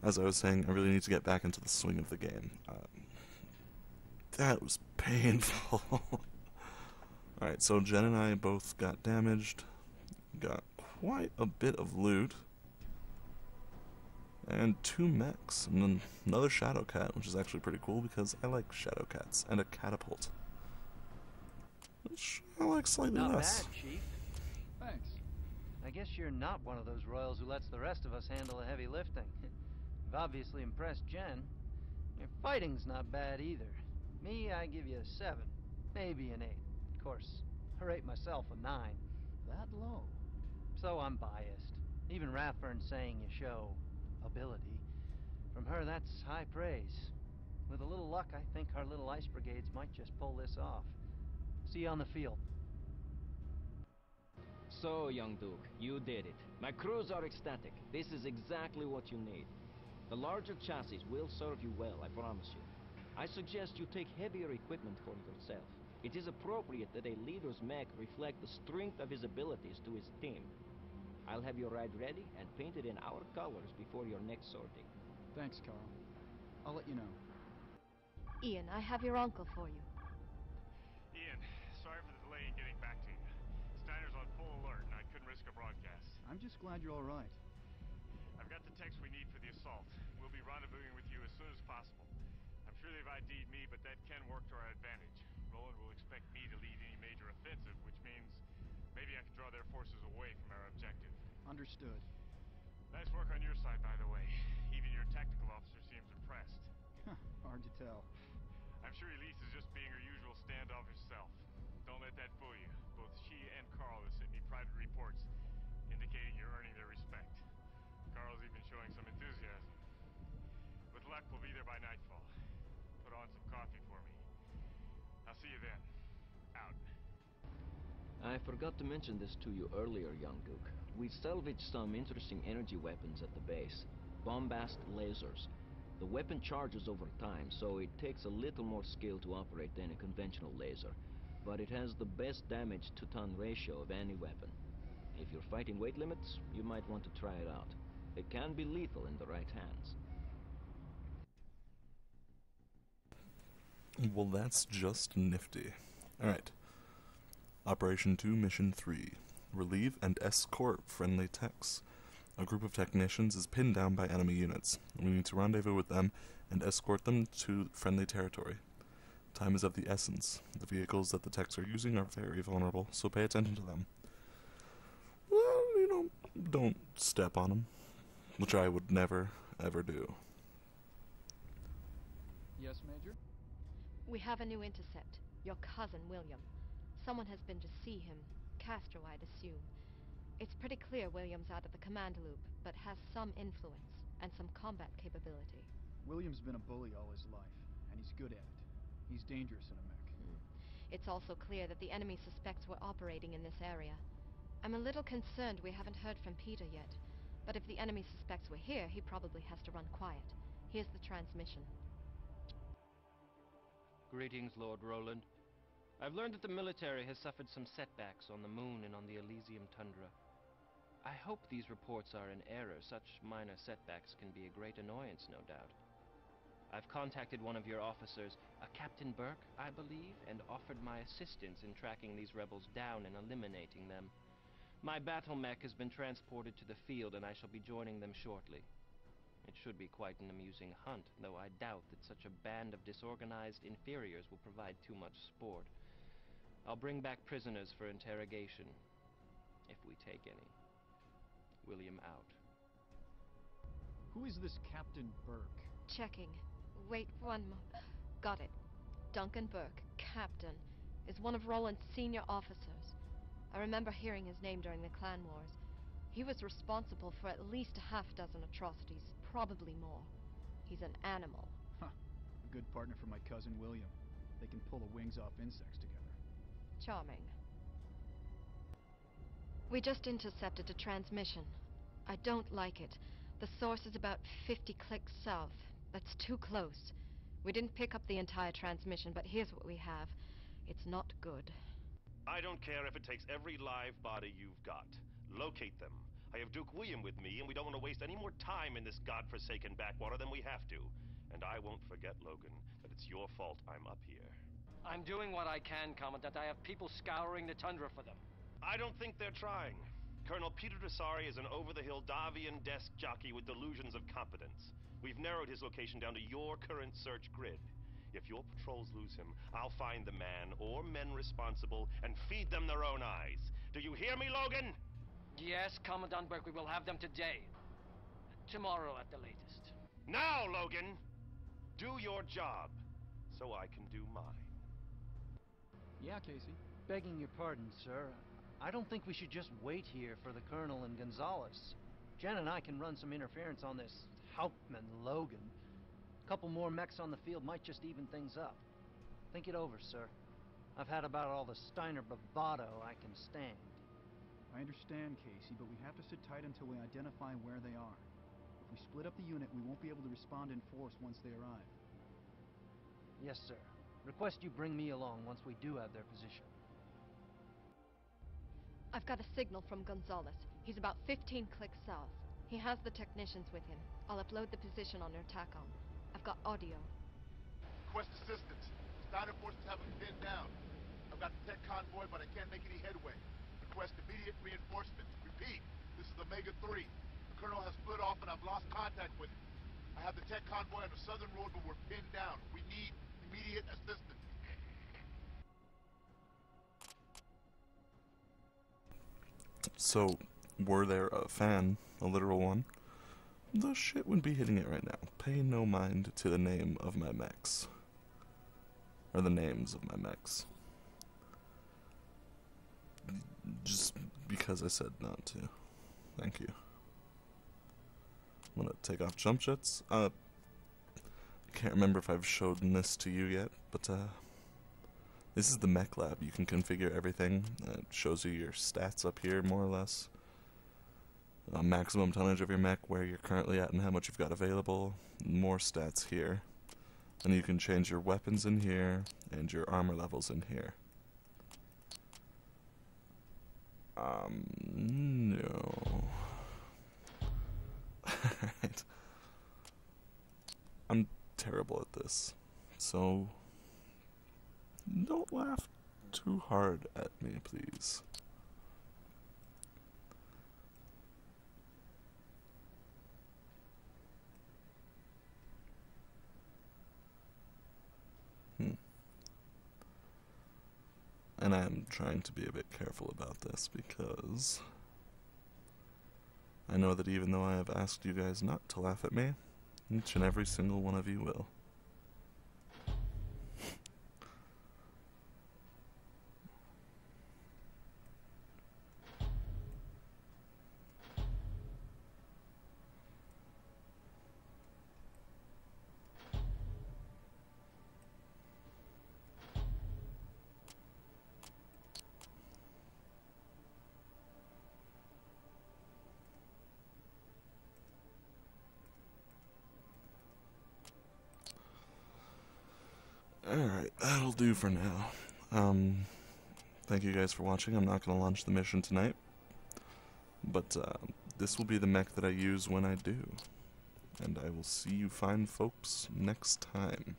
as I was saying, I really need to get back into the swing of the game. That was painful. Alright, so Jen and I both got damaged. Got quite a bit of loot. And 2 mechs. And then another Shadow Cat, which is actually pretty cool because I like Shadow Cats. And a catapult, which I like slightly less. Not bad, Chief. Thanks. I guess you're not one of those royals who lets the rest of us handle the heavy lifting. You've obviously impressed Jen. Your fighting's not bad either. Me, I give you a 7, maybe an 8. Of course, I rate myself a 9. That low? So I'm biased. Even Rathburn's saying you show ability. From her, that's high praise. With a little luck, I think our little ice brigades might just pull this off. See you on the field. So, young Duke, you did it. My crews are ecstatic. This is exactly what you need. The larger chassis will serve you well, I promise you. I suggest you take heavier equipment for yourself. It is appropriate that a leader's mech reflect the strength of his abilities to his team. I'll have your ride ready and painted in our colors before your next sortie. Thanks, Carl. I'll let you know. Ian, I have your uncle for you. Ian, sorry for the delay in getting back to you. Steiner's on full alert and I couldn't risk a broadcast. I'm just glad you're all right. I've got the text we need for the assault. We'll be rendezvousing with you as soon as possible. I'm sure they've ID'd me, but that can work to our advantage. Roland will expect me to lead any major offensive, which means maybe I can draw their forces away from our objective. Understood. Nice work on your side, by the way. Even your tactical officer seems impressed. Hard to tell. I'm sure Elise is just being her usual standoffish self. Don't let that fool you. Both she and Carl have sent me private reports indicating you're earning their respect. Carl's even showing some enthusiasm. With luck, we'll be there by nightfall. Put on some coffee for me. I'll see you then. Out. I forgot to mention this to you earlier, young Duke. We salvaged some interesting energy weapons at the base. Bombast lasers. The weapon charges over time, so it takes a little more skill to operate than a conventional laser. But it has the best damage to ton ratio of any weapon. If you're fighting weight limits, you might want to try it out. It can be lethal in the right hands. Well, that's just nifty. Alright. Operation 2, Mission 3. Relieve and escort friendly techs. A group of technicians is pinned down by enemy units. We need to rendezvous with them and escort them to friendly territory. Time is of the essence. The vehicles that the techs are using are very vulnerable, so pay attention to them. Well, don't step on them. Which I would never, ever do. Yes, Major? We have a new intercept. Your cousin, William. Someone has been to see him. Castro, I'd assume. It's pretty clear William's out of the command loop, but has some influence and some combat capability. William's been a bully all his life, and he's good at it. He's dangerous in a mech. It's also clear that the enemy suspects we're operating in this area. I'm a little concerned we haven't heard from Peter yet, but if the enemy suspects we're here, he probably has to run quiet. Here's the transmission. Greetings, Lord Roland. I've learned that the military has suffered some setbacks on the moon and on the Elysium tundra. I hope these reports are in error. Such minor setbacks can be a great annoyance, no doubt. I've contacted one of your officers, a Captain Burke, I believe, and offered my assistance in tracking these rebels down and eliminating them. My battle mech has been transported to the field, and I shall be joining them shortly. It should be quite an amusing hunt, though I doubt that such a band of disorganized inferiors will provide too much sport. I'll bring back prisoners for interrogation, if we take any. William out. Who is this Captain Burke? Checking. Wait one Got it. Duncan Burke, Captain, is one of Roland's senior officers. I remember hearing his name during the Clan Wars. He was responsible for at least a half dozen atrocities, probably more. He's an animal. Huh. A good partner for my cousin William. They can pull the wings off insects together. Charming. We just intercepted a transmission. I don't like it. The source is about 50 clicks south. That's too close. We didn't pick up the entire transmission, but here's what we have. It's not good. I don't care if it takes every live body you've got. Locate them. I have Duke William with me, and we don't want to waste any more time in this godforsaken backwater than we have to. And I won't forget, Logan, that it's your fault I'm up here. I'm doing what I can, Commandant. I have people scouring the tundra for them. I don't think they're trying. Colonel Peter Desari is an over-the-hill Davian desk jockey with delusions of competence. We've narrowed his location down to your current search grid. If your patrols lose him, I'll find the man or men responsible and feed them their own eyes. Do you hear me, Logan? Yes, Commandant Burke, we will have them today. Tomorrow at the latest. Now, Logan! Do your job, so I can do mine. Yeah, Casey. Begging your pardon, sir. I don't think we should just wait here for the Colonel and Gonzalez. Jen and I can run some interference on this Hauptmann Logan. A couple more mechs on the field might just even things up. Think it over, sir. I've had about all the Steiner bravado I can stand. I understand, Casey, but we have to sit tight until we identify where they are. If we split up the unit, we won't be able to respond in force once they arrive. Yes, sir. Request you bring me along once we do have their position. I've got a signal from Gonzalez. He's about 15 clicks south. He has the technicians with him. I'll upload the position on their TACOM. I've got audio. Request assistance. Steiner forces have him pinned down. I've got the tech convoy, but I can't make any headway. Request immediate reinforcements. Repeat, this is Omega-3. The Colonel has split off and I've lost contact with him. I have the tech convoy on the southern road, but we're pinned down. We need immediate assistance. So, were there a fan, a literal one, the shit would be hitting it right now. Pay no mind to the name of my mechs. Or the names of my mechs. Just because I said not to. Thank you. I'm gonna take off jump jets. I can't remember if I've shown this to you yet, but this is the mech lab. You can configure everything. It shows you your stats up here, more or less. Maximum tonnage of your mech, where you're currently at and how much you've got available. More stats here. And you can change your weapons in here, and your armor levels in here. No. Alright. I'm terrible at this, so don't laugh too hard at me, please. And I'm trying to be a bit careful about this because I know that even though I have asked you guys not to laugh at me, each and every single one of you will. Alright, that'll do for now. Thank you guys for watching. I'm not going to launch the mission tonight, but this will be the mech that I use when I do. And I will see you fine folks next time.